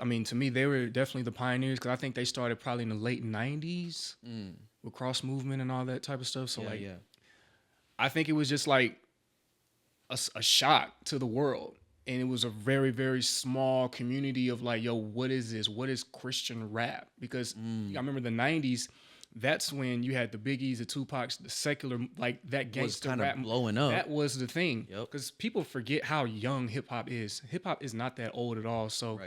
I mean, to me, they were definitely the pioneers because I think they started probably in the late 90s with cross movement and all that type of stuff. So, I think it was just like a shock to the world. And it was a very, very small community of like, yo, what is this? What is Christian rap? Because I remember the 90s, that's when you had the Biggies, the Tupacs, the secular, like that gangster was rap. blowing up. That was the thing. Because people forget how young hip hop is. Hip hop is not that old at all. So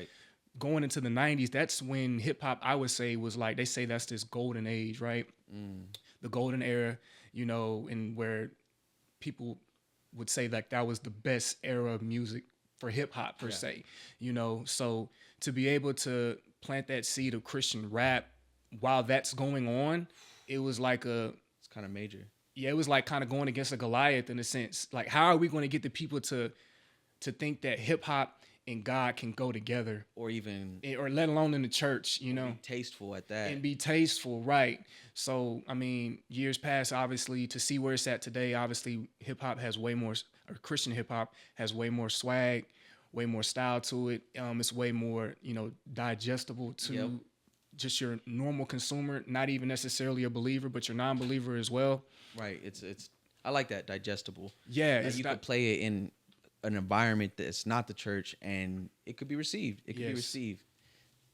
going into the 90s, that's when hip hop, I would say, was like, they say that's this golden age, right? The golden era, and where people would say like that was the best era of music for hip hop per se, so to be able to plant that seed of Christian rap while that's going on, it was like it's kind of major. Yeah, it was like kind of going against a Goliath in a sense. Like, how are we going to get the people to think that hip hop and God can go together, or let alone in the church, be tasteful at that, and be tasteful, right? So, I mean, years past, obviously, to see where it's at today, obviously, hip hop has way more, or Christian hip hop has way more swag, way more style to it. It's way more, digestible to just your normal consumer, not even necessarily a believer, but your non-believer as well. Right. It's. I like that, digestible. Yeah, you could play it in an environment that's not the church, and it could be received. It could be received.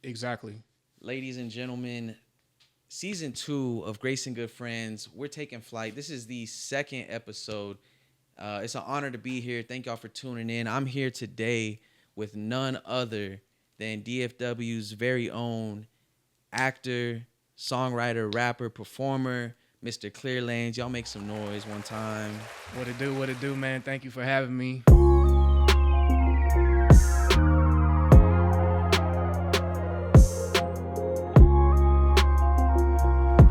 Exactly. Ladies and gentlemen, season 2 of Grace and Good Friends, we're taking flight. This is the second episode. It's an honor to be here. Thank y'all for tuning in. I'm here today with none other than DFW's very own actor, songwriter, rapper, performer, Mr. Clearlanes. Y'all make some noise one time. What it do, man? Thank you for having me.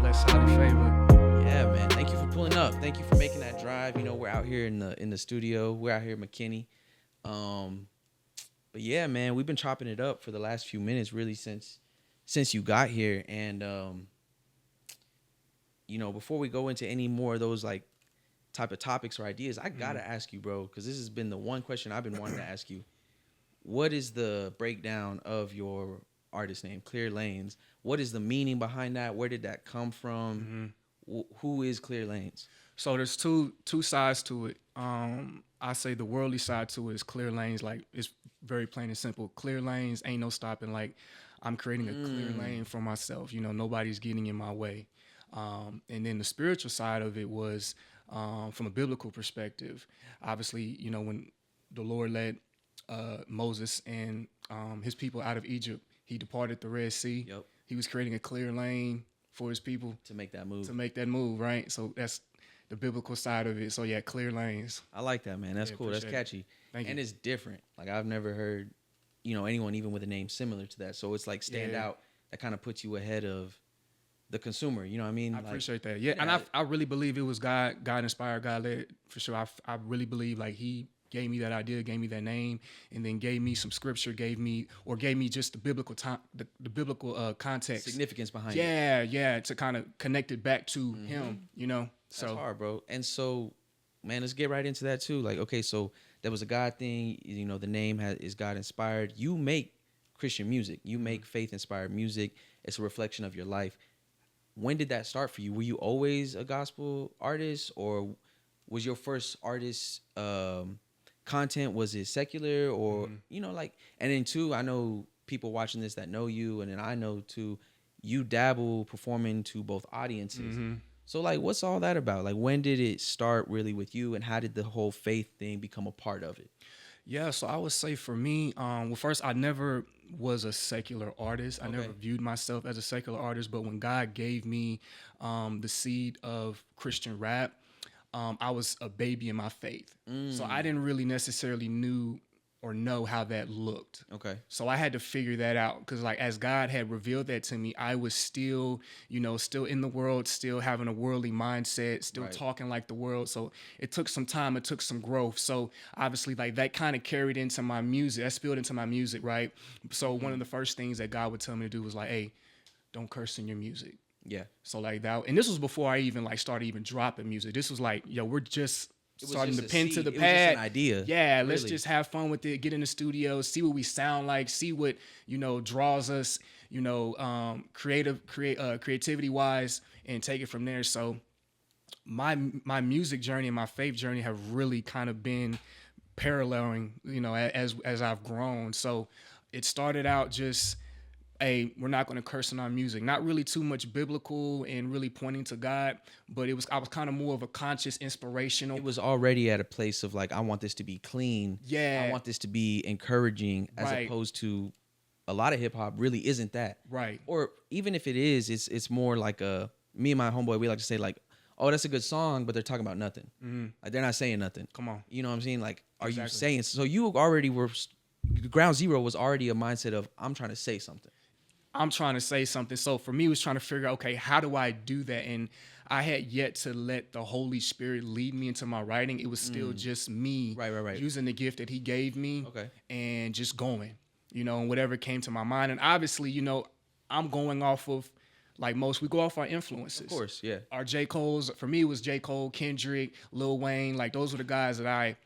Bless, highly favored. Yeah, man. Thank you for pulling up. Thank you for making that drive. We're out here in the studio. We're out here at McKinney. But yeah, man, we've been chopping it up for the last few minutes, really, since you got here. And before we go into any more of those like type of topics or ideas, I gotta ask you, bro, because this has been the one question I've been wanting to ask you. What is the breakdown of your artist name, Clearlanes? What is the meaning behind that? Where did that come from? Who is Clearlanes? So there's two sides to it. I say the worldly side to it is clear lanes. Like, it's very plain and simple. Clear lanes, ain't no stopping. Like, I'm creating a clear lane for myself. Nobody's getting in my way. And then the spiritual side of it was from a biblical perspective. Obviously, when the Lord led Moses and his people out of Egypt, he departed the Red Sea. Yep. He was creating a clear lane for his people to make that move. Right? So that's the biblical side of it. So yeah, clear lanes. I like that, man. That's cool. That's catchy. Thank you. And it's different. Like, I've never heard, anyone even with a name similar to that. So it's like stand out. That kind of puts you ahead of the consumer. You know what I mean? I appreciate that. Yeah. And I really believe it was God inspired, God led, for sure. I really believe like he gave me that idea, gave me that name, and then gave me some scripture, gave me just the biblical the biblical context, significance behind it. Yeah, to kind of connect it back to him. So that's hard, bro. And so, man, let's get right into that too. Like, okay, so there was a God thing. The name is God inspired. You make Christian music. You make faith inspired music. It's a reflection of your life. When did that start for you? Were you always a gospel artist, or was your first artist content, was it secular, or and then two, I know people watching this that know you, and then I know too, you dabble performing to both audiences. So like, what's all that about? Like, when did it start really with you, and how did the whole faith thing become a part of it? Yeah, so I would say for me, well, first, I never was a secular artist. I never viewed myself as a secular artist, but when God gave me the seed of Christian rap, I was a baby in my faith. So I didn't really necessarily know how that looked. Okay. So I had to figure that out, because like, as God had revealed that to me, I was still in the world, still having a worldly mindset, still talking like the world. So it took some time, it took some growth. So obviously, like, that kind of carried into my music, that spilled into my music, right? So one of the first things that God would tell me to do was like, hey, don't curse in your music. Yeah. So like that, and this was before I even like started even dropping music. This was like, yo, we're just starting to pin to the It was just pad. an idea. Yeah, really. let's just have fun with it. Get in the studio, see what we sound like, see what draws us, creativity wise, and take it from there. So my music journey and my faith journey have really kind of been paralleling, as I've grown. So it started out just, hey, we're not going to curse in our music. Not really too much biblical and really pointing to God, but I was kind of more of a conscious, inspirational. It was already at a place of like, I want this to be clean. Yeah. I want this to be encouraging, as opposed to a lot of hip hop really isn't that. Right. Or even if it is, it's more like me and my homeboy, we like to say like, oh, that's a good song, but they're talking about nothing. Mm-hmm. Like they're not saying nothing. Come on. You know what I'm saying? Like, are Exactly. you saying, so you already were, ground zero was already a mindset of, I'm trying to say something. I'm trying to say something. So for me, it was trying to figure out, okay, how do I do that? And I had yet to let the Holy Spirit lead me into my writing. It was still just me Right. using the gift that he gave me, Okay. and just going, and whatever came to my mind. And obviously, I'm going off of, like most, we go off our influences. Of course, yeah. Our J. Cole's, for me, it was J. Cole, Kendrick, Lil Wayne. Like, those were the guys that I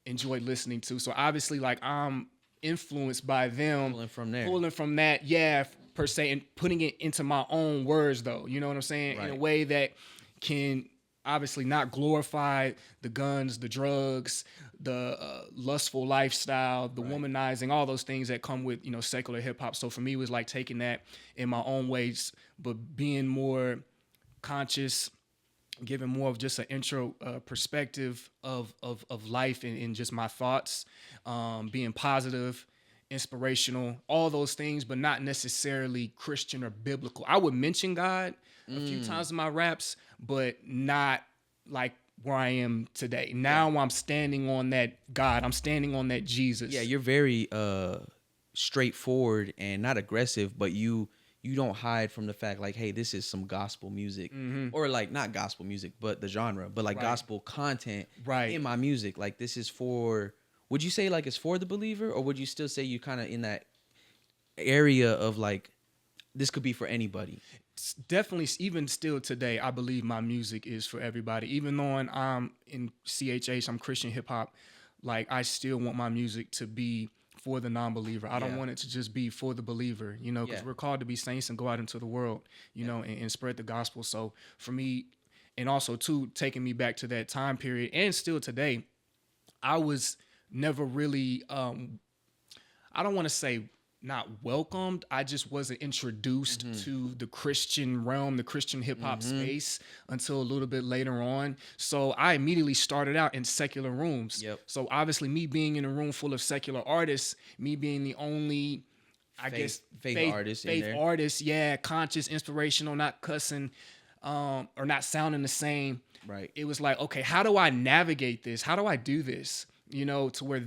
enjoyed listening to. So obviously, like, I'm influenced by them. Pulling from that, yeah, per se, and putting it into my own words, though. You know what I'm saying? Right. In a way that can obviously not glorify the guns, the drugs, the lustful lifestyle, the womanizing, all those things that come with, secular hip hop. So for me, it was like taking that in my own ways, but being more conscious, giving more of just an intro perspective of life and just my thoughts, being positive, inspirational, all those things, but not necessarily Christian or biblical. I would mention God a few times in my raps, but not like where I am today. Now I'm standing on that God. I'm standing on that Jesus. Yeah, you're very straightforward and not aggressive, but you don't hide from the fact like, hey, this is some gospel music, or like not gospel music, but the genre, but like gospel content in my music. Like, this is for, would you say like it's for the believer, or would you still say you kind of in that area of like, this could be for anybody? It's definitely, even still today, I believe my music is for everybody. Even though I'm in CHH, I'm Christian hip hop, like I still want my music to be for the non-believer. I don't want it to just be for the believer, because we're called to be saints and go out into the world, and spread the gospel. So for me, and also too, taking me back to that time period and still today, I was never really, I don't want to say not welcomed. I just wasn't introduced to the Christian realm, the Christian hip hop space until a little bit later on. So I immediately started out in secular rooms. Yep. So obviously me being in a room full of secular artists, me being the only, faith artist in there. Artist, yeah, conscious, inspirational, not cussing, or not sounding the same. Right. It was like, okay, how do I navigate this? How do I do this? To where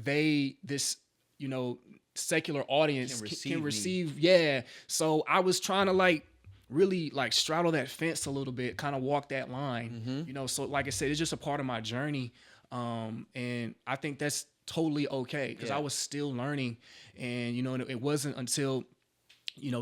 secular audience can receive. Yeah. So I was trying to like really like straddle that fence a little bit, kind of walk that line, so like I said, it's just a part of my journey. And I think that's totally okay, because I was still learning, and, it wasn't until,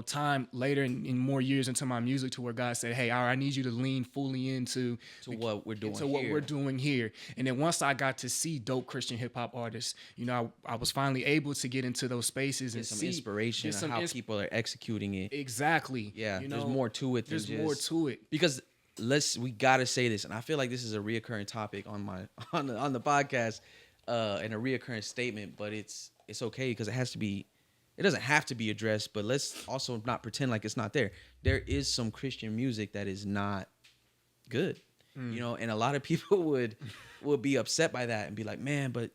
time later in more years into my music to where God said, hey, I need you to lean fully into what we're doing what we're doing here. And then once I got to see dope Christian hip hop artists, I was finally able to get into those spaces and some see inspiration on how people are executing it. Exactly. Yeah. There's more to it. There's more to it. Because we gotta say this, and I feel like this is a reoccurring topic on the podcast, and a reoccurring statement, but it's okay because it doesn't have to be addressed, but let's also not pretend like it's not there. There is some Christian music that is not good, and a lot of people would be upset by that and be like, man, but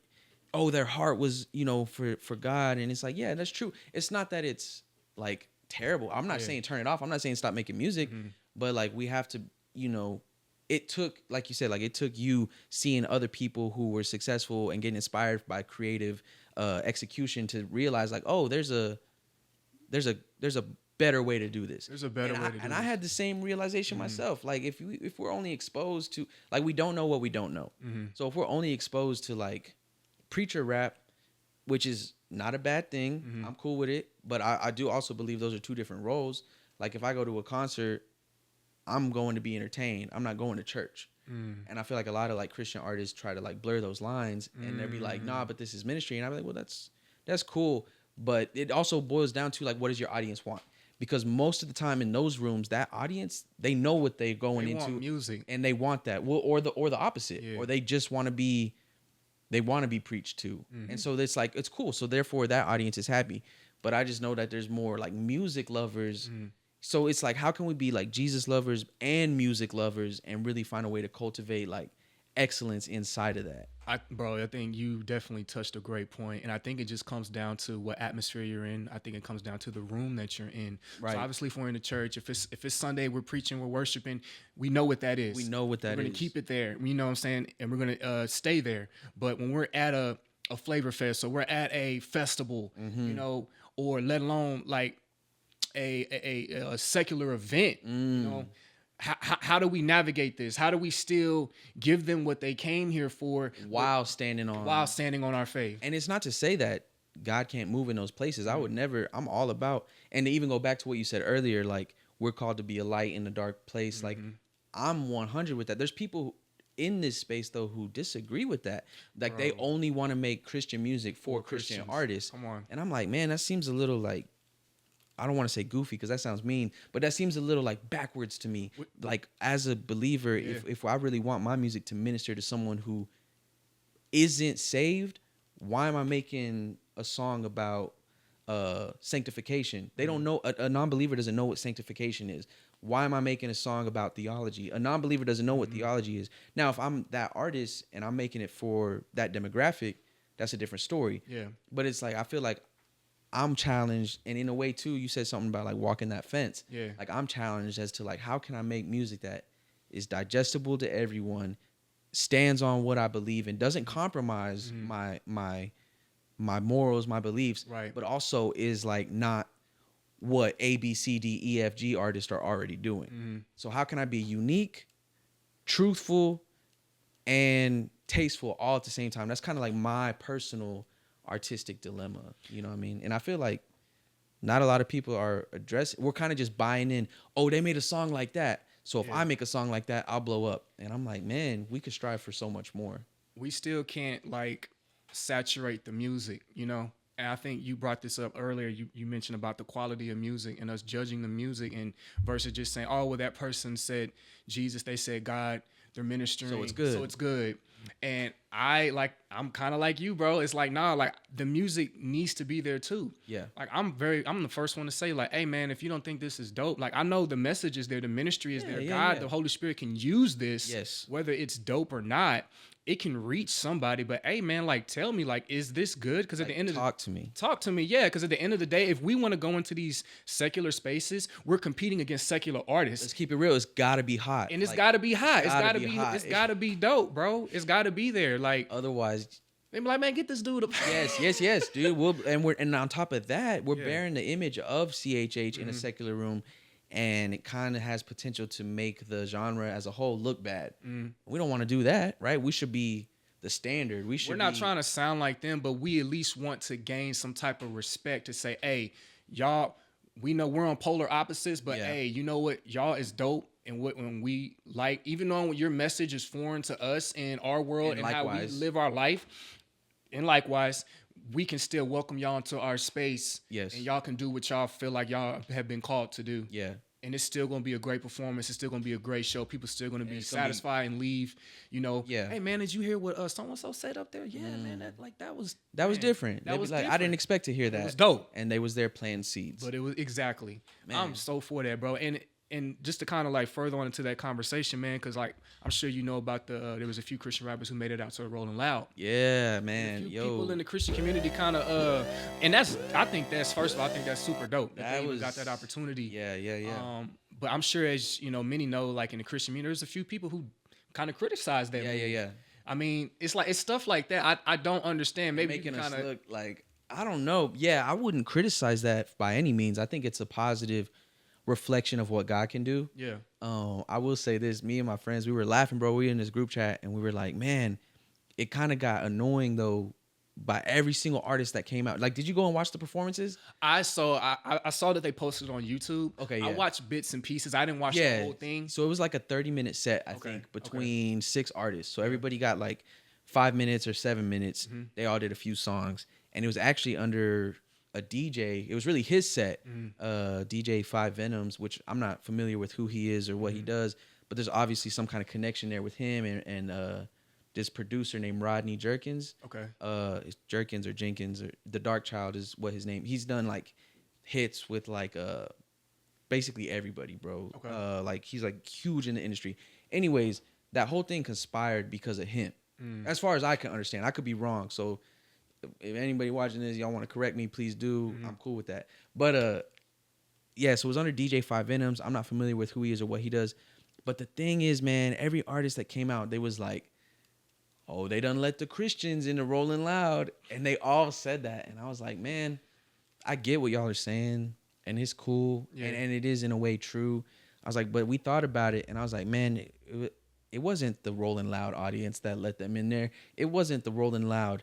their heart was, for God. And it's like, yeah, that's true. It's not that it's like terrible. I'm not saying turn it off. I'm not saying stop making music, but like we have to, it took, like you said, like it took you seeing other people who were successful and getting inspired by creative execution to realize like, oh, there's a better way to do this. There's a better way to do this. And I had the same realization myself. Like if we're only exposed to, like, we don't know what we don't know. So if we're only exposed to like preacher rap, which is not a bad thing, I'm cool with it. But I do also believe those are two different roles. Like if I go to a concert, I'm going to be entertained. I'm not going to church. And I feel like a lot of like Christian artists try to like blur those lines, and they'll be like, nah, but this is ministry. And I'm like, well, that's cool. But it also boils down to like, what does your audience want? Because most of the time in those rooms, that audience, they know what they're going into, want music, and they want that. Well, or the opposite, or they just want to be, they want to be preached to. And so it's like, it's cool. So therefore that audience is happy. But I just know that there's more like music lovers. So it's like, how can we be like Jesus lovers and music lovers and really find a way to cultivate like excellence inside of that? I think you definitely touched a great point, and I think it just comes down to what atmosphere you're in. I think it comes down to the room that you're in. Right. So obviously, if we're in the church, if it's Sunday, we're preaching, we're worshiping, we know what that is. We know what that is. We're gonna keep it there. You know what I'm saying? And we're gonna stay there. But when we're at a flavor fest, or we're at a festival, you know, or let alone like a secular event, you know. How do we navigate this? How do we still give them what they came here for while standing on our faith? And it's not to say that God can't move in those places. I would never. I'm all about, and to even go back to what you said earlier, like we're called to be a light in a dark place. Like I'm 100 with that. There's people in this space though who disagree with that. Like they only want to make Christian music for Christian artists. Come on. And I'm like, man, that seems a little like, I don't want to say goofy because that sounds mean, but that seems a little like backwards to me. Like as a believer, if I really want my music to minister to someone who isn't saved, why am I making a song about sanctification? They don't know. A non-believer doesn't know what sanctification is. Why am I making a song about theology? A non-believer doesn't know what theology is. Now, if I'm that artist and I'm making it for that demographic, that's a different story. Yeah. But it's like, I feel like I'm challenged, and in a way too, you said something about like walking that fence. Yeah. Like I'm challenged as to like, how can I make music that is digestible to everyone, stands on what I believe in, doesn't compromise my morals, my beliefs, right? But also is like not what A, B, C, D, E, F, G artists are already doing. So how can I be unique, truthful, and tasteful all at the same time? That's kind of like my personal artistic dilemma, you know what I mean? And I feel like not a lot of people are addressing. We're kind of just buying in. Oh, they made a song like that, so if I make a song like that, I'll blow up. And I'm like, man, we could strive for so much more. We still can't like saturate the music, you know. And I think you brought this up earlier. You mentioned about the quality of music and us judging the music, and versus just saying, oh, well, that person said Jesus, they said God, they're ministering, so it's good. And I'm kind of like you, bro. It's like, nah, like the music needs to be there too. Yeah. Like I'm the first one to say like, hey man, if you don't think this is dope, like I know the message is there, the ministry is there. God, the Holy Spirit can use this, whether it's dope or not. It can reach somebody, but hey man, like tell me, like, is this good? Because at the end of talk to me. Yeah, because at the end of the day, if we want to go into these secular spaces, we're competing against secular artists. Let's keep it real. It's gotta be hot. And it's gotta be hot. It's gotta be dope, bro. It's gotta be there. Like otherwise they be like, man, get this dude up. Yes, dude. And on top of that, we're bearing the image of CHH in a secular room. And it kind of has potential to make the genre as a whole look bad. We don't want to do that, right? We should be the standard. We're not trying to sound like them, but we at least want to gain some type of respect to say, hey, y'all, we know we're on polar opposites, but hey, you know what? Y'all is dope. And when we like, even though your message is foreign to us in our world and how we live our life, and likewise, we can still welcome y'all into our space. Yes. And y'all can do what y'all feel like y'all have been called to do. Yeah. And it's still going to be a great performance. It's still going to be a great show. People still going to be satisfied and leave, you know. Yeah. Hey, man, did you hear what so-and-so said up there? Yeah, man, that was different. That was different. I didn't expect to hear that. It was dope. And they was there planting seeds. But it was exactly. Man. I'm so for that, bro. And just to kind of like further on into that conversation, man, because like I'm sure you know about there was a few Christian rappers who made it out to Rolling Loud. Yeah, man. People in the Christian community kind of and I think that's super dope. That they got that opportunity. Yeah. But I'm sure, as you know, many know, like in the Christian community, there's a few people who kind of criticize that. Yeah. I mean, it's stuff like that. I don't understand. Maybe making us look like, I don't know. Yeah, I wouldn't criticize that by any means. I think it's a positive reflection of what God can do. Yeah. I will say this, me and my friends, we were laughing, bro. We were in this group chat and we were like, man, it kind of got annoying though by every single artist that came out. Like, did you go and watch the performances? I saw that they posted on YouTube. Okay, I yeah. watched bits and pieces. I didn't watch the whole thing. So it was like a 30-minute set, I think, between 6 artists. So everybody got like 5 minutes or 7 minutes. Mm-hmm. They all did a few songs. And it was actually under a DJ. It was really his set, DJ Five Venoms, which I'm not familiar with who he is or what he does. But there's obviously some kind of connection there with him and this producer named Rodney Jerkins. Okay. It's Jerkins or Jenkins or The Dark Child is what his name. He's done like hits with like basically everybody, bro. Okay. Like he's like huge in the industry. Anyways, that whole thing conspired because of him. As far as I can understand, I could be wrong. So if anybody watching this, y'all want to correct me, please do. I'm cool with that. But yeah, so it was under DJ Five Venoms. I'm not familiar with who he is or what he does. But the thing is, man, every artist that came out, they was like, oh, they done let the Christians in the Rolling Loud. And they all said that. And I was like, man, I get what y'all are saying. And it's cool. Yeah. And it is in a way true. I was like, but we thought about it. And I was like, man, it wasn't the Rolling Loud audience that let them in there. It wasn't the Rolling Loud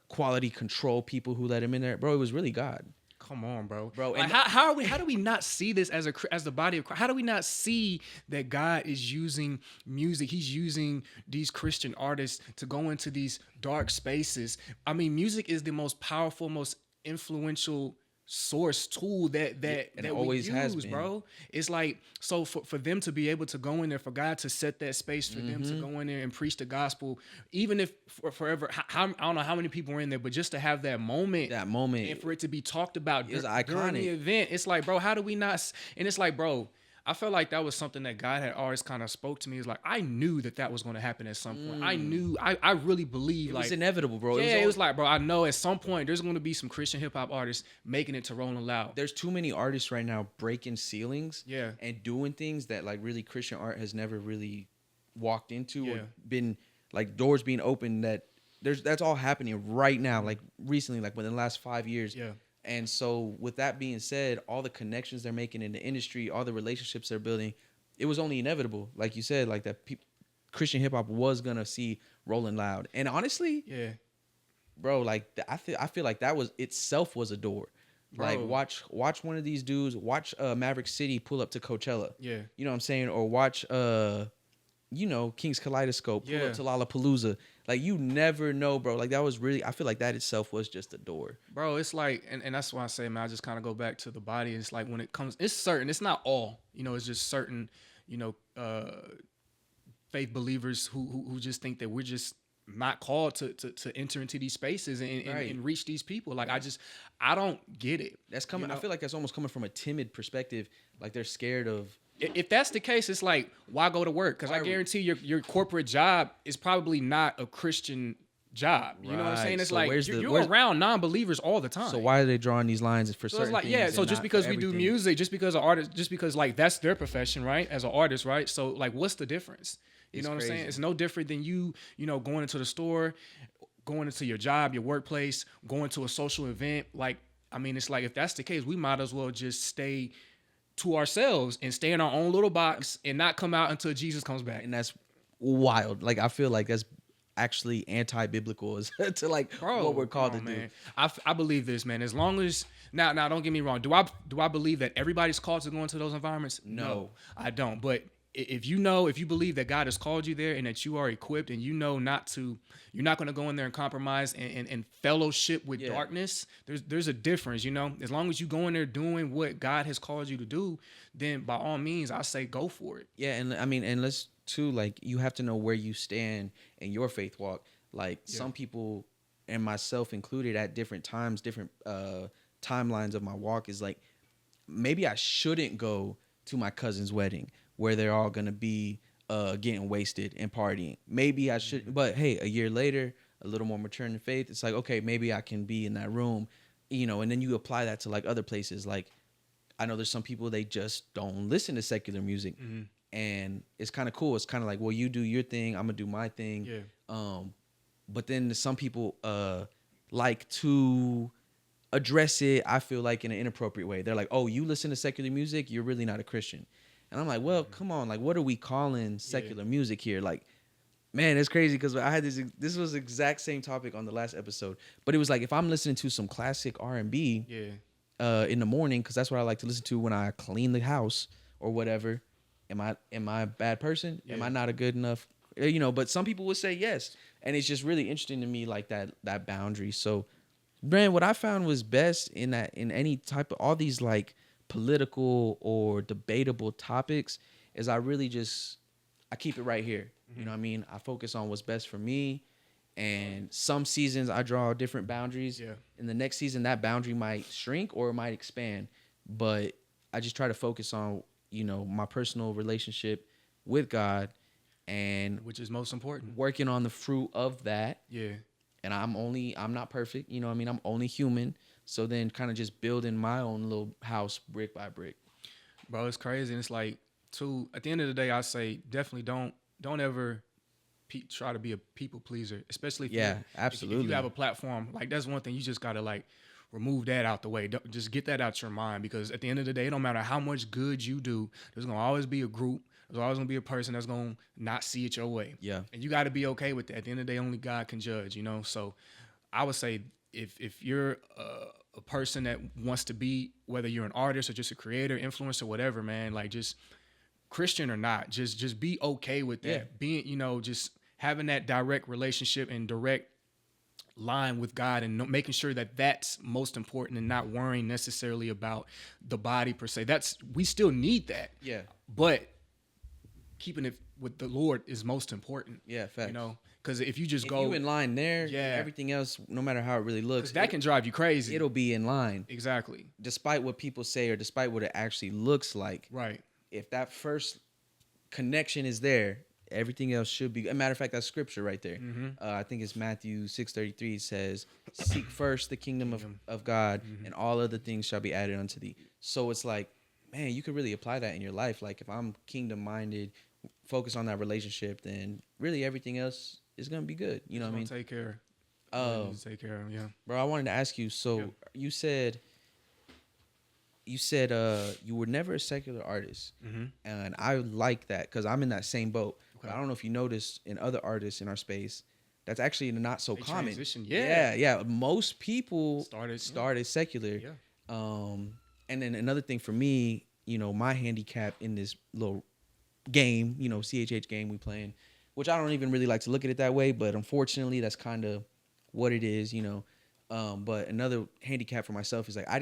quality control people who let him in there. Bro, it was really God. Come on, bro. Bro, like, how do we not see this as the body of Christ? How do we not see that God is using music? He's using these Christian artists to go into these dark spaces. I mean, music is the most powerful, most influential source tool that always we use, has been. Bro. It's like, so for them to be able to go in there, for God to set that space for them to go in there and preach the gospel, even if forever, I don't know how many people were in there, but just to have that moment, and for it to be talked about during the event, it's like, bro, how do we not? And it's like, bro, I felt like that was something that God had always kind of spoke to me. It's like, I knew that was going to happen at some point. I knew, I really believe it was inevitable, bro. Yeah, it was like, bro, I know at some point there's going to be some Christian hip hop artists making it to Rolling Loud. There's too many artists right now breaking ceilings and doing things that like really Christian art has never really walked into or been like doors being opened that's all happening right now. Like recently, like within the last 5 years. Yeah. And so with that being said, all the connections they're making in the industry, all the relationships they're building, it was only inevitable. Like you said, like that Christian hip hop was going to see Rolling Loud. And honestly, bro, like I feel like that was itself was a door. Bro. Like watch one of these dudes, watch Maverick City pull up to Coachella. Yeah. You know what I'm saying? Or watch King's Kaleidoscope pull up to Lollapalooza. Like, you never know, bro. Like, that was really, I feel like that itself was just a door. Bro, it's like, and that's why I say, man, I just kind of go back to the body. It's like when it comes, it's certain, it's not all, it's just certain, faith believers who just think that we're just not called to enter into these spaces and reach these people. Like, I don't get it. That's coming, I feel like that's almost coming from a timid perspective. Like, they're scared of. If that's the case, it's like, why go to work? Because I guarantee your corporate job is probably not a Christian job. You know what I'm saying? It's so like you're around non-believers all the time. So why are they drawing these lines for certain things? Yeah, so just because we do music, just because an artist, just because like that's their profession, right? As an artist, right? So like, what's the difference? You know what I'm saying? It's no different than you going into the store, going into your job, your workplace, going to a social event. Like, I mean, it's like, if that's the case, we might as well just stay to ourselves and stay in our own little box and not come out until Jesus comes back. And that's wild. Like, I feel like that's actually anti-biblical to like what we're called to do. I believe this, man. As long as now don't get me wrong. Do I believe that everybody's called to go into those environments? No, I don't. But if you believe that God has called you there and that you are equipped and you're not going to go in there and compromise and fellowship with darkness, there's a difference, As long as you go in there doing what God has called you to do, then by all means, I say go for it. Yeah, and I mean, and let's too, like, you have to know where you stand in your faith walk. Like, some people, and myself included, at different times, different timelines of my walk, is like, maybe I shouldn't go to my cousin's wedding where they're all going to be getting wasted and partying. Maybe I should, but hey, a year later, a little more mature in faith, it's like, okay, maybe I can be in that room, and then you apply that to like other places. Like, I know there's some people, they just don't listen to secular music. Mm-hmm. And it's kind of cool. It's kind of like, well, you do your thing, I'm going to do my thing. Yeah. But then some people like to address it, I feel like, in an inappropriate way. They're like, oh, you listen to secular music, you're really not a Christian. And I'm like, well, come on, like, what are we calling secular music here? Like, Man, it's crazy because I had this was the exact same topic on the last episode, but it was like if I'm listening to some classic R&B in the morning, because that's what I like to listen to when I clean the house or whatever. Am I a bad person? Am I not a good enough? But some people would say yes, and it's just really interesting to me, like that boundary. So, Brand, what I found was best in any type of all these like political or debatable topics is I keep it right here. You know what I mean? I focus on what's best for me. And some seasons I draw different boundaries. Yeah. In the next season, that boundary might shrink or it might expand. But I just try to focus on, my personal relationship with God and which is most important. Working on the fruit of that. Yeah. And I'm not perfect. You know what I mean? I'm only human. So then kind of just building my own little house brick by brick. Bro, it's crazy. And it's like, at the end of the day, I say definitely don't ever try to be a people pleaser, especially absolutely. if you have a platform. Like, that's one thing you just gotta like remove that out the way. Just get that out your mind, because at the end of the day, it don't matter how much good you do, there's gonna always be a group. There's always gonna be a person that's gonna not see it your way. Yeah. And you got to be okay with that. At the end of the day, only God can judge. So I would say if you're a person that wants to be, whether you're an artist or just a creator, influencer, whatever, man, like just Christian or not, just be okay with that. Yeah. Being, just having that direct relationship and direct line with God, and making sure that that's most important, and not worrying necessarily about the body per se. We still need that. Yeah. But keeping it with the Lord is most important. Yeah, facts. Because if you just if go you in line there, everything else, no matter how it really looks, that can drive you crazy. It'll be in line. Exactly. Despite what people say or despite what it actually looks like. Right. If that first connection is there, everything else should be. As a matter of fact, that's scripture right there. Mm-hmm. I think it's Matthew 6:33 says, "Seek first the kingdom of God, and all other things shall be added unto thee." So it's like, man, you could really apply that in your life. Like if I'm kingdom minded, focus on that relationship, then really everything else is gonna be good. You know what I mean? Take care. Take care of them, Bro, I wanted to ask you. So you said you were never a secular artist, and I like that because I'm in that same boat. Okay. But I don't know if you noticed in other artists in our space, that's actually not so common. Transition, yeah. Most people started secular. Yeah. And then another thing for me, my handicap in this little game, CHH game we playing, which I don't even really like to look at it that way, but unfortunately that's kind of what it is, But another handicap for myself is like I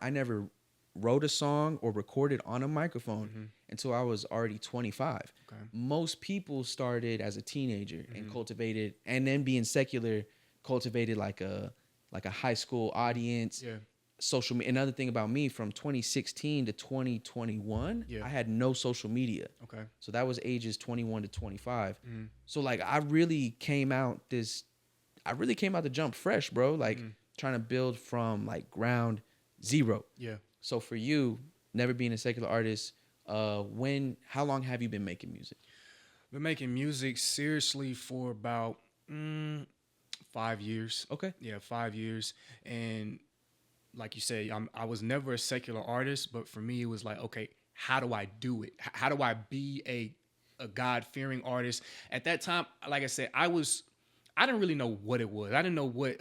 never wrote a song or recorded on a microphone until I was already 25. Okay. Most people started as a teenager and cultivated, and then being secular, cultivated like a high school audience. Yeah. Social media. Another thing about me, from 2016 to 2021, I had no social media. Okay. So that was ages 21 to 25. So like I really came out the jump fresh, bro. Like trying to build from like ground zero. Yeah. So for you, never being a secular artist, how long have you been making music? Been making music seriously for about 5 years. Okay. Yeah, 5 years. And like you said, I was never a secular artist, but for me, it was like, okay, how do I do it? How do I be a God-fearing artist? At that time, like I said, I didn't really know what it was. I didn't know what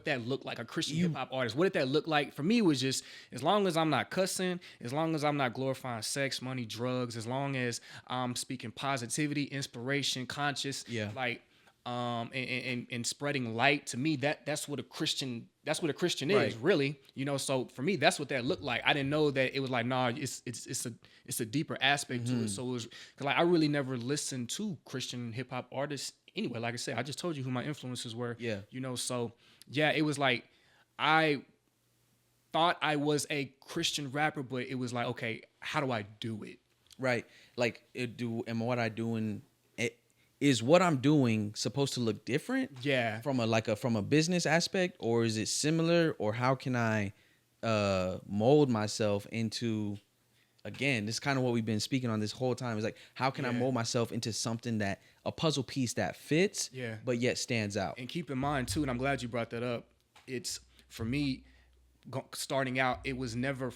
that looked like, a Christian hip-hop artist. What did that look like? For me, it was just, as long as I'm not cussing, as long as I'm not glorifying sex, money, drugs, as long as I'm speaking positivity, inspiration, conscious, and spreading light, to me, that's what a Christian is, really. So for me, that's what that looked like. I didn't know that it was like, nah, it's a deeper aspect to it. So it was, cause like I really never listened to Christian hip-hop artists anyway. Like I said, I just told you who my influences were. Yeah. So yeah, it was like I thought I was a Christian rapper, but it was like, okay, how do I do it? Right. Like is what I'm doing supposed to look different? Yeah. From a business aspect, or is it similar, or how can I mold myself into, again, this is kind of what we've been speaking on this whole time, is like, how can I mold myself into something a puzzle piece that fits, but yet stands out? And keep in mind too, and I'm glad you brought that up, it's, for me, starting out, it was never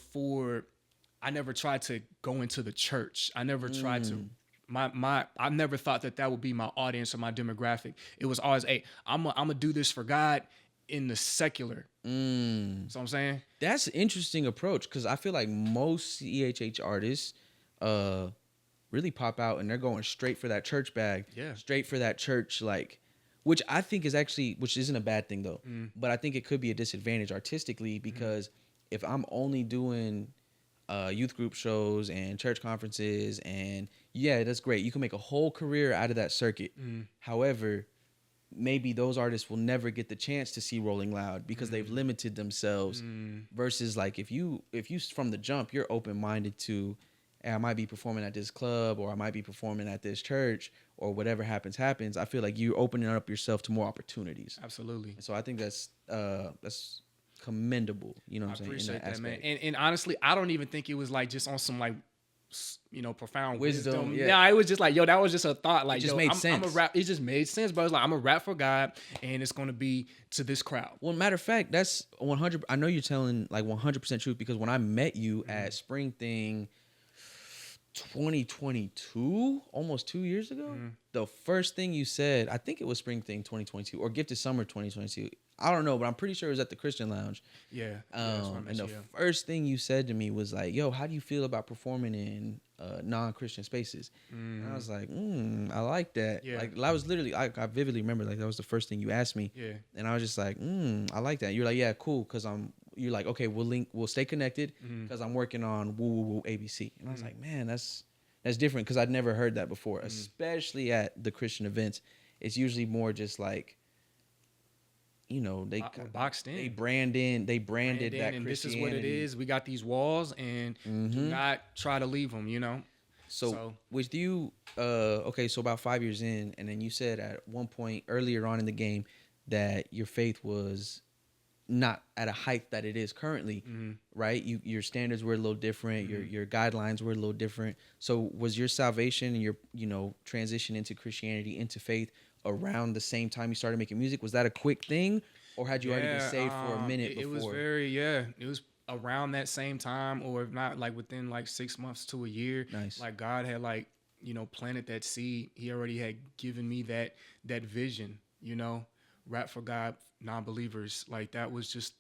I never tried to go into the church. I never tried to I never thought that would be my audience or my demographic. It was always, hey, I'm gonna do this for God in the secular. So I'm saying That's an interesting approach, because I feel like most CHH artists really pop out and they're going straight for that church bag, straight for that church, like, which I think is actually, which isn't a bad thing though, but I think it could be a disadvantage artistically, because if I'm only doing youth group shows and church conferences, and yeah, that's great, you can make a whole career out of that circuit. However, maybe those artists will never get the chance to see Rolling Loud because they've limited themselves. Versus like if you from the jump, you're open minded to, hey, I might be performing at this club, or I might be performing at this church, or whatever happens. I feel like you're opening up yourself to more opportunities. Absolutely. And so I think that's commendable. You know what I'm saying? I appreciate that, man. And honestly, I don't even think it was like just on some like, you know, profound wisdom. Yeah, it was just like, yo, that was just a thought. Like, it just made sense. I'm a rap. It just made sense, but it's like, I'm a rap for God, and it's gonna be to this crowd. Well, matter of fact, that's 100. I know you're telling like 100% truth, because when I met you at Spring Thing 2022, almost 2 years ago, the first thing you said, I think it was Spring Thing 2022 or Gifted Summer 2022. I don't know, but I'm pretty sure it was at the Christian Lounge. Yeah. And the first thing you said to me was like, yo, how do you feel about performing in non-Christian spaces? And I was like, I like that. Yeah. Like, I was literally, I vividly remember, like, that was the first thing you asked me. Yeah. And I was just like, I like that. You're like, yeah, cool. Cause you're like, okay, we'll stay connected, cause I'm working on Woo Woo Woo ABC. And I was like, man, that's different. Cause I'd never heard that before, especially at the Christian events. It's usually more just like, you know, they boxed in. They branded that Christianity. And this is what it is. We got these walls, and do not try to leave them, you know? So with you, okay, so about 5 years in, and then you said at one point earlier on in the game that your faith was not at a height that it is currently, right? Your standards were a little different. Your guidelines were a little different. So was your salvation and your, you know, transition into Christianity, into faith, around the same time you started making music? Was that a quick thing, or had you already been saved for a minute before? It was around that same time, or if not, like within like 6 months to a year. Nice. Like God had, like, you know, planted that seed. He already had given me that vision, you know, rap for God, non-believers. Like, that was just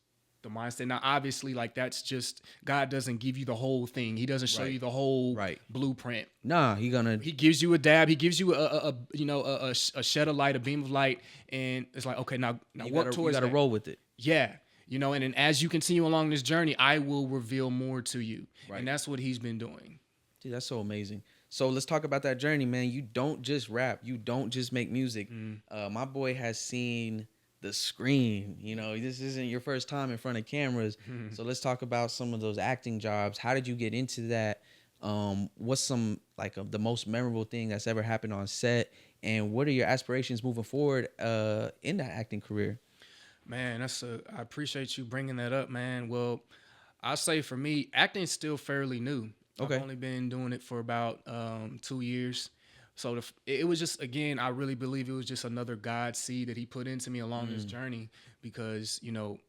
the mindset. Now, obviously, like, that's just, God doesn't give you the whole thing. He doesn't show you the whole blueprint. Nah, he gives you a dab. He gives you a shed of light, a beam of light, and it's like, okay, now work towards that. You gotta roll with it. Yeah. You know, and then as you continue along this journey, I will reveal more to you. Right. And that's what he's been doing. Dude, that's so amazing. So let's talk about that journey, man. You don't just rap. You don't just make music. My boy has seen the screen. You know, this isn't your first time in front of cameras. So let's talk about some of those acting jobs. How did you get into that? What's some, like, the most memorable thing that's ever happened on set? And what are your aspirations moving forward in that acting career? Man, I appreciate you bringing that up, man. Well, I'll say for me, acting's still fairly new. Okay. I've only been doing it for about 2 years. So it was just, again, I really believe it was just another God seed that he put into me along this journey, because, you know,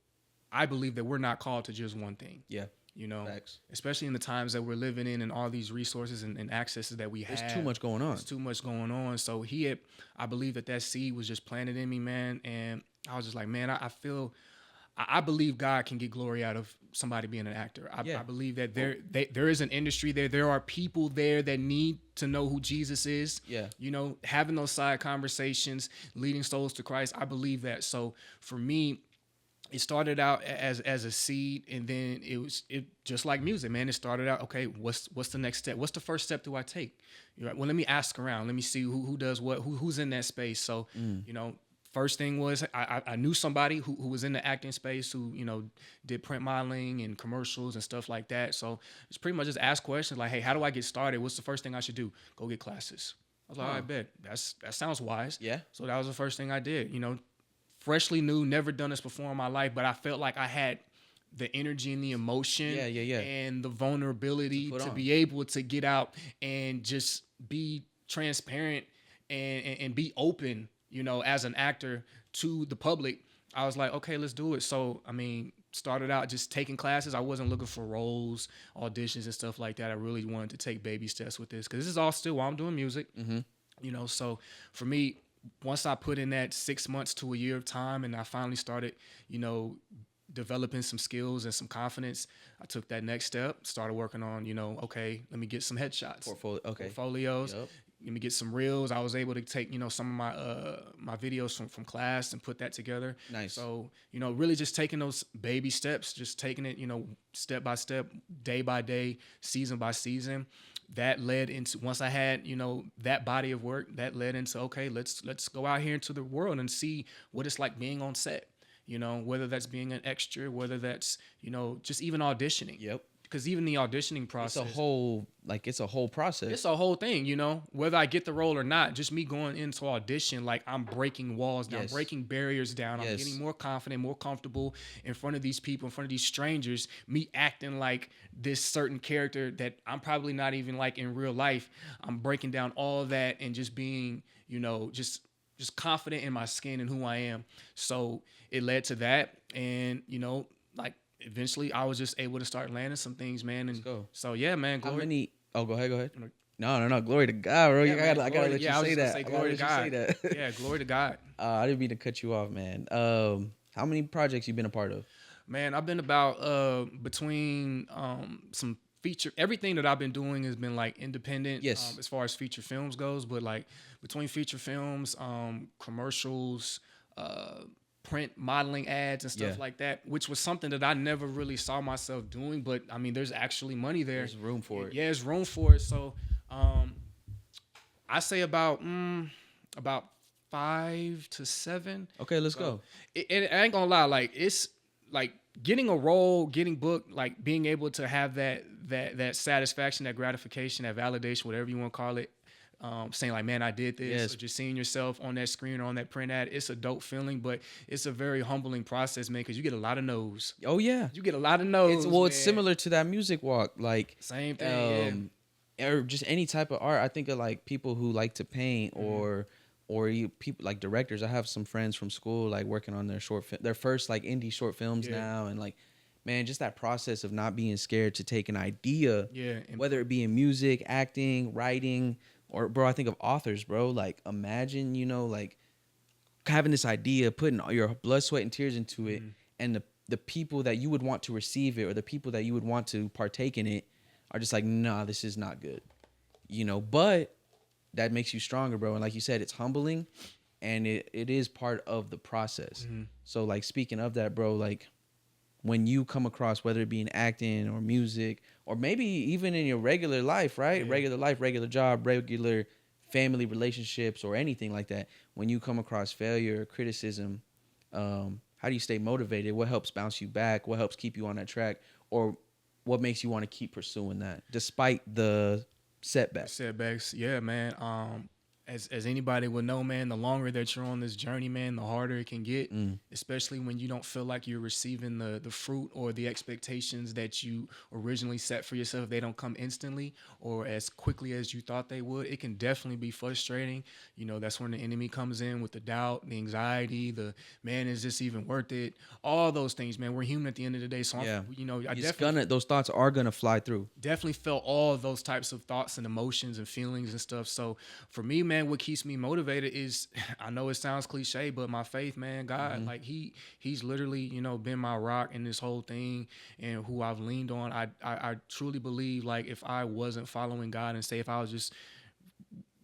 I believe that we're not called to just one thing. Yeah. You know, Facts. Especially in the times that we're living in, and all these resources and accesses that we have. There's too much going on. There's too much going on. So I believe that seed was just planted in me, man. And I was just like, man, I believe God can get glory out of somebody being an actor. I believe that there is an industry there. There are people there that need to know who Jesus is. Yeah. You know, having those side conversations, leading souls to Christ. I believe that. So for me, it started out as a seed, and then it just like music, man. It started out, okay, what's the next step? What's the first step do I take? You're like, well, let me ask around. Let me see who does what, who's in that space. So, you know, first thing was I knew somebody who was in the acting space, who, you know, did print modeling and commercials and stuff like that. So it's pretty much just ask questions like, hey, how do I get started? What's the first thing I should do? Go get classes. I was like, I bet that sounds wise. Yeah. So that was the first thing I did, you know. Freshly new, never done this before in my life, but I felt like I had the energy and the emotion and the vulnerability to be able to get out and just be transparent and be open, you know, as an actor to the public. I was like, okay, let's do it. So, I mean, started out just taking classes. I wasn't looking for roles, auditions, and stuff like that. I really wanted to take baby steps with this, because this is all still while I'm doing music. So for me, once I put in that 6 months to a year of time, and I finally started, developing some skills and some confidence, I took that next step, started working on, okay, let me get some headshots, portfolios. Yep. Let me get some reels. I was able to take, some of my videos from class and put that together. Nice. So, really just taking those baby steps, just taking it, step by step, day by day, season by season. That led into, once I had, that body of work, that led into, okay, let's go out here into the world and see what it's like being on set. Whether that's being an extra, whether that's, just even auditioning. Yep. Because even the auditioning process, it's a whole process. It's a whole thing, whether I get the role or not. Just me going into audition, like, I'm breaking walls down, breaking barriers down. I'm getting more confident, more comfortable in front of these people, in front of these strangers. Me acting like this certain character that I'm probably not even like in real life. I'm breaking down all of that and just being, just confident in my skin and who I am. So it led to that, and like, eventually I was just able to start landing some things, man. And so yeah, man. Glory. How many? Oh, go ahead. No. Glory to God, bro. Yeah, I gotta let you say that. Say glory to God. Yeah, glory to God. I didn't mean to cut you off, man. How many projects you been a part of? Man, I've been about between some feature. Everything that I've been doing has been like independent. Yes. As far as feature films goes, but like between feature films, commercials, print modeling ads and stuff like that, which was something that I never really saw myself doing. But I mean, there's actually money there. There's room for it. Yeah, there's room for it. So I say about 5 to 7. Okay, let's go. I ain't gonna lie, like, it's like getting a role, getting booked, like being able to have that satisfaction, that gratification, that validation, whatever you want to call it. Saying like, man, I did this, or just seeing yourself on that screen or on that print ad, it's a dope feeling, but it's a very humbling process, man, because you get a lot of no's. Oh yeah, you get a lot of no's. It's similar to that music walk, like same thing, or just any type of art. I think of like people who like to paint, or people like directors. I have some friends from school like working on their first like indie short films now, and like, man, just that process of not being scared to take an idea, whether it be in music, acting, writing. Or, bro, I think of authors, bro. Like, imagine, like having this idea, putting all your blood, sweat, and tears into it, and the people that you would want to receive it, or the people that you would want to partake in it, are just like, nah, this is not good. But that makes you stronger, bro. And like you said, it's humbling, and it is part of the process. So, like, speaking of that, bro, like, when you come across, whether it be in acting or music, or maybe even in your regular life, right? Regular life, regular job, regular family relationships, or anything like that. When you come across failure or criticism, how do you stay motivated? What helps bounce you back? What helps keep you on that track? Or what makes you want to keep pursuing that despite the setbacks? Yeah, man. As anybody would know, man, the longer that you're on this journey, man, the harder it can get, especially when you don't feel like you're receiving the fruit or the expectations that you originally set for yourself. They don't come instantly or as quickly as you thought they would. It can definitely be frustrating. That's when the enemy comes in with the doubt, the anxiety, the, man, is this even worth it? All those things, man. We're human at the end of the day. So, those thoughts are going to fly through. Definitely felt all of those types of thoughts and emotions and feelings and stuff. So for me, man, what keeps me motivated is, I know it sounds cliche, but my faith, man. God, like he's literally, been my rock in this whole thing, and who I've leaned on. I truly believe, like, if I wasn't following God, and say if I was just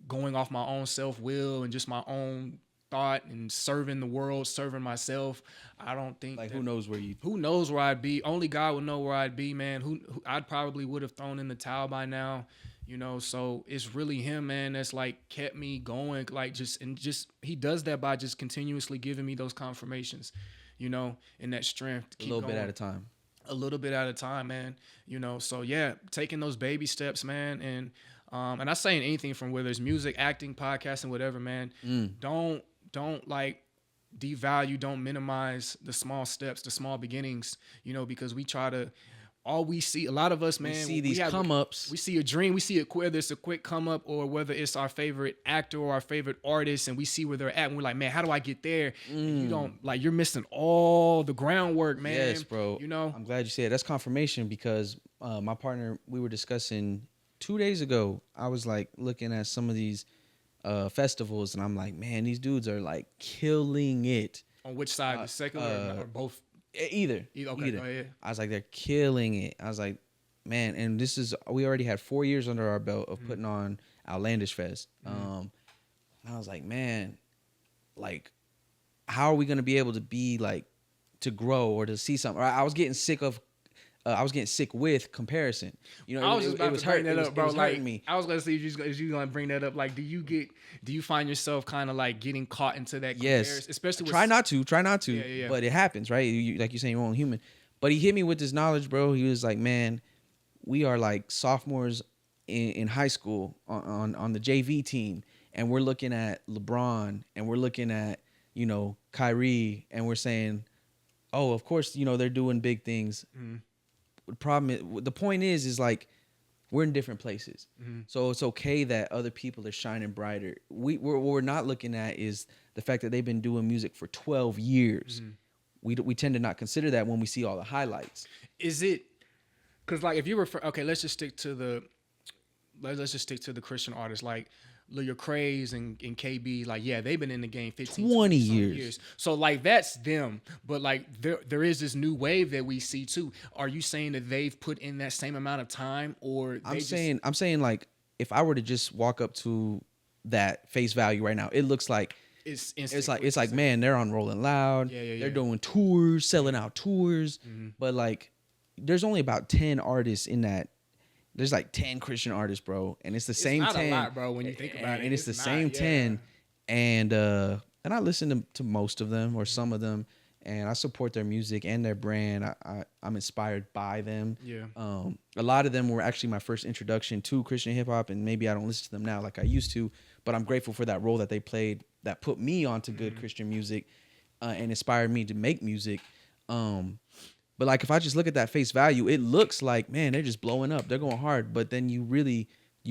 going off my own self-will and just my own thought and serving the world, serving myself, I don't think, like, who knows where I'd be. Only God would know where I'd be, man. Who I'd probably would have thrown in the towel by now. So it's really him, man, that's like kept me going, like, just he does that by just continuously giving me those confirmations, and that strength to keep going. A little bit at a time, man. So yeah, taking those baby steps, man. And I'm saying anything from whether it's music, acting, podcasting, whatever, man. Don't like devalue, don't minimize the small steps, the small beginnings, because we try to all we see, a lot of us, man, we see these come ups. We see a dream. We see whether it's a quick come up or whether it's our favorite actor or our favorite artist, and we see where they're at. And we're like, man, how do I get there? And you don't, like, you're missing all the groundwork, man. Yes, bro. You know, I'm glad you said it. That's confirmation because my partner, we were discussing 2 days ago. I was like looking at some of these festivals, and I'm like, man, these dudes are like killing it. On which side, the secular or both? Either. Okay, go ahead. I was like, they're killing it. I was like, man, and we already had 4 years under our belt of putting on Outlandish Fest. I was like, man, like, how are we gonna be able to be like to grow or to see something? I was getting sick with comparison. You know, I was just about to bring that up, bro. It was hurting me. I was gonna say if you gonna bring that up. Like, do you find yourself kind of like getting caught into that comparison? Yes, Especially with try not to. Yeah. But it happens, right? Like you're saying, you're only human. But he hit me with this knowledge, bro. He was like, man, we are like sophomores in high school on the JV team, and we're looking at LeBron, and we're looking at, you know, Kyrie, and we're saying, oh, of course, you know, they're doing big things. The point is like, we're in different places. So it's okay that other people are shining brighter. What we're not looking at is the fact that they've been doing music for 12 years. We tend to not consider that when we see all the highlights. Is it because, like, if you refer, okay, let's just stick to the Christian artists like Lil Craze and KB. Like, yeah, they've been in the game 20 years. So like, that's them. But like, there is this new wave that we see too. Are you saying that they've put in that same amount of time, or I'm saying like, if I were to just walk up to that face value right now, it looks like it's like man, they're on Rolling Loud. They're doing tours, selling out tours. But like, there's only about 10 artists in that. There's like 10 Christian artists, bro, and it's the same 10. It's not a lot, bro, when you think about it. And it's the same 10, and I listen to most of them or some of them, and I support their music and their brand. I'm inspired by them. Yeah. A lot of them were actually my first introduction to Christian hip hop, and maybe I don't listen to them now like I used to, but I'm grateful for that role that they played that put me onto good Christian music, and inspired me to make music. But like, if I just look at that face value, it looks like, man, they're just blowing up. They're going hard. But then you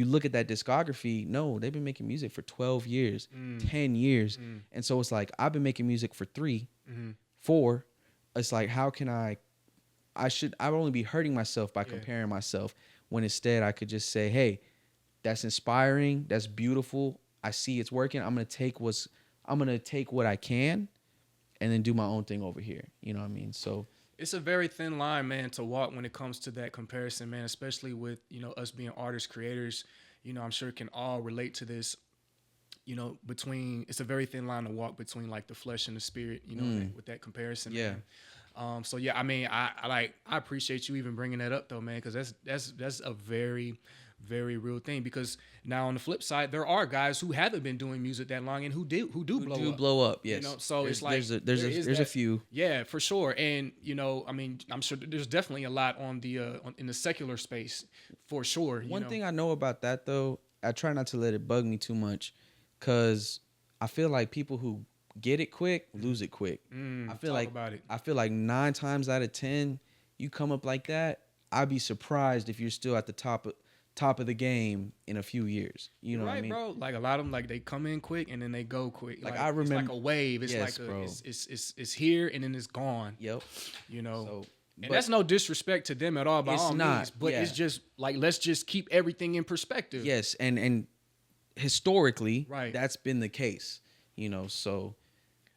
look at that discography. No, they've been making music for 12 years, 10 years. And so it's like, I've been making music for 3, 4. It's like, how can I would only be hurting myself by comparing myself, when instead I could just say, hey, that's inspiring. That's beautiful. I see it's working. I'm going to take what I can and then do my own thing over here. You know what I mean? So it's a very thin line, man, to walk when it comes to that comparison, man, especially with, you know, us being artists, creators. You know, I'm sure can all relate to this, you know, it's a very thin line to walk between like the flesh and the spirit, you know, with that comparison. Yeah. Man. So yeah, I mean, I appreciate you even bringing that up though, man, because that's a very, very real thing. Because now on the flip side, there are guys who haven't been doing music that long and who do blow up. Yes. You know, so it's like there's a few. Yeah, for sure. And you know, I mean, I'm sure there's definitely a lot on the in the secular space for sure. One thing I know about that though, I try not to let it bug me too much, because I feel like people who get it quick lose it quick. I feel like 9 times out of 10, you come up like that, I'd be surprised if you're still at the top of the game in a few years. You know what I mean? Bro. Like, a lot of them, like, they come in quick and then they go quick. Like I remember, it's like a wave. It's it's here and then it's gone. Yep. You know. And that's no disrespect to them at all, by all means. But it's just like, let's just keep everything in perspective. Yes, and historically, that's been the case. You know, so.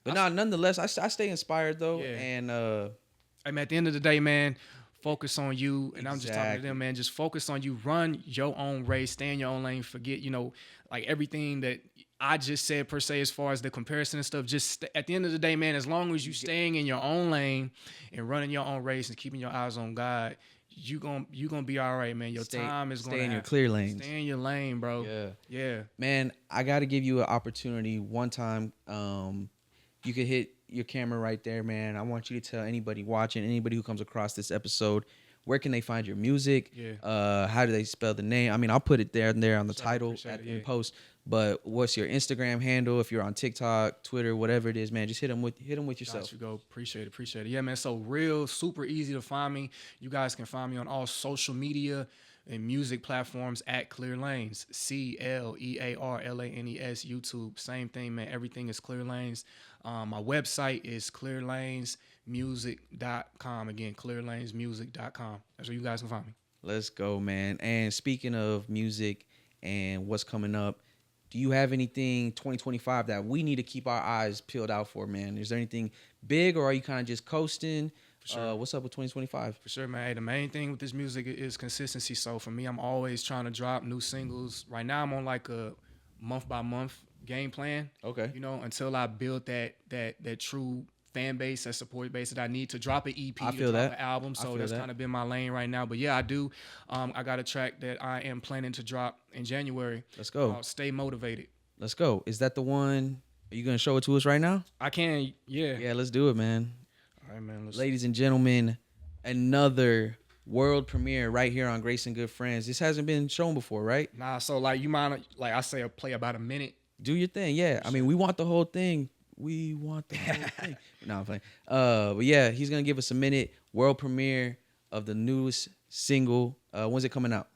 But nonetheless, I stay inspired though, and I mean, at the end of the day, man, focus on you. And I'm just talking to them, man. Just focus on you. Run your own race. Stay in your own lane. Forget, you know, like everything that I just said per se, as far as the comparison and stuff. Just at the end of the day, man, as long as you staying in your own lane and running your own race and keeping your eyes on God, you gonna be all right, man. Your time is gonna stay in your clear lanes. Stay in your lane, bro. Yeah. Man, I got to give you an opportunity one time. You could hit your camera right there, man. I want you to tell anybody watching, anybody who comes across this episode, where can they find your music? How do they spell the name? I mean, I'll put it there on the title in post. But what's your Instagram handle? If you're on TikTok, Twitter, whatever it is, man, just hit them with yourself. Got you, go. Appreciate it. Yeah, man. So real, super easy to find me. You guys can find me on all social media and music platforms at Clearlanes. CLEARLANES. YouTube. Same thing, man. Everything is Clearlanes. My website is clearlanesmusic.com. Again, clearlanesmusic.com. That's where you guys can find me. Let's go, man. And speaking of music and what's coming up, do you have anything 2025 that we need to keep our eyes peeled out for, man? Is there anything big, or are you kind of just coasting? For sure. What's up with 2025? For sure, man. Hey, the main thing with this music is consistency. So for me, I'm always trying to drop new singles. Right now, I'm on like a month by month game plan. Okay. You know, until I build that true fan base, that support base that I need to drop an EP, I to feel drop that. an album. So that's kind of been my lane right now. But yeah, I do. I got a track that I am planning to drop in January. Let's go. Stay Motivated. Let's go. Is that the one? Are you gonna show it to us right now? I can. Yeah. Yeah, let's do it, man. All right, man. Ladies and gentlemen, another world premiere right here on Grace and Good Friends. This hasn't been shown before, right? Nah. So like, you mind? Like I say, play about a minute. Do your thing. Yeah. I mean, we want the whole thing. We want the whole thing. No, I'm playing. But yeah, he's gonna give us a minute. World premiere of the newest single. When's it coming out?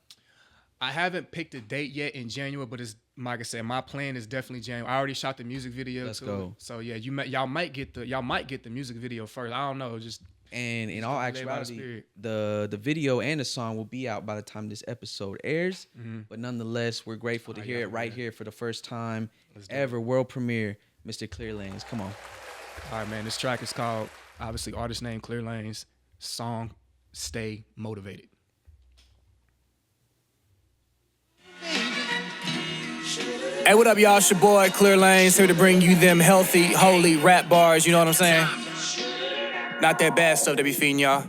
I haven't picked a date yet in January, but it's like I said, my plan is definitely January. I already shot the music video. Let's go. So yeah, y'all might get the music video first. I don't know. And in all actuality, the video and the song will be out by the time this episode airs. Mm-hmm. But nonetheless, we're grateful to hear it right here for the first time ever. World premiere, Mr. Clearlanes. Come on. All right, man. This track is called, obviously, artist name Clearlanes. Song, Stay Motivated. Hey, what up, y'all? It's your boy, Clearlanes, here to bring you them healthy, holy rap bars, you know what I'm saying? Not that bad stuff they be feeding y'all.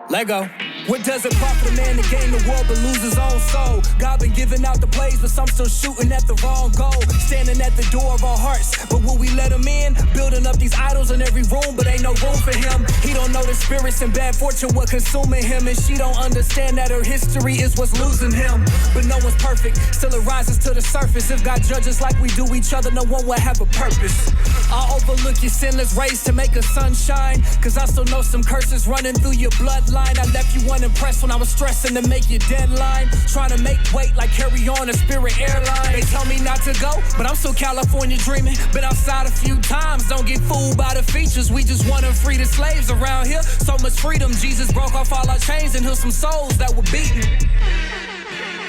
Let go. What does it profit a man to gain the world but lose his own soul? God been giving out the plays, but some still shooting at the wrong goal. Standing at the door of our hearts, but will we let him in? Building up these idols in every room, but ain't no room for him. He don't know the spirits and bad fortune what consuming him, and she don't understand that her history is what's losing him. But no one's perfect, still it rises to the surface. If God judges like we do each other, no one will have a purpose. I'll overlook your sinless race to make a sunshine, cause I still know some curses running through your bloodline. I left you unimpressed when I was stressing to make your deadline, trying to make weight like carry on a Spirit airline. They tell me not to go, but I'm still California dreaming. Been outside a few times, don't get fooled by the features. We just want to free the slaves around here. So much freedom, Jesus broke off all our chains and healed some souls that were beaten.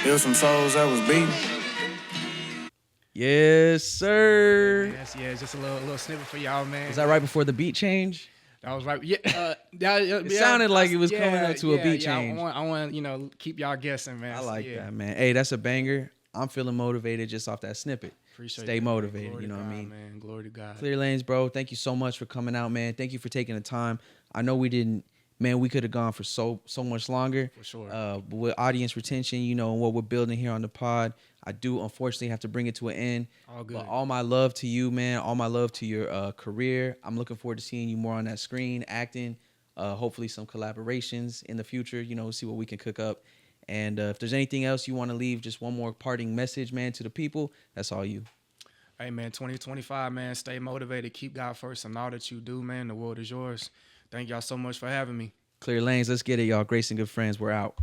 Healed some souls that was beaten. Yes, sir. Yes, just a little snippet for y'all, man. Was that right before the beat change? That was right. Yeah, it sounded like it was coming up to a beat change. I want keep y'all guessing, man. I like that, man. Hey, that's a banger. I'm feeling motivated just off that snippet. Appreciate Stay motivated, Glory you know God, what I mean? Man. Glory to God. Clearlanes, bro. Thank you so much for coming out, man. Thank you for taking the time. I know we didn't, man, we could have gone for so much longer. For sure. But with audience retention, you know, and what we're building here on the pod, I do unfortunately have to bring it to an end. All good. But all my love to you, man. All my love to your career. I'm looking forward to seeing you more on that screen, acting. Hopefully some collaborations in the future, you know, see what we can cook up. And if there's anything else you want to leave, just one more parting message, man, to the people, that's all you. Hey, man, 2025, man, stay motivated. Keep God first in all that you do, man. The world is yours. Thank y'all so much for having me. Clearlanes, let's get it, y'all. Grace and Good Friends, we're out.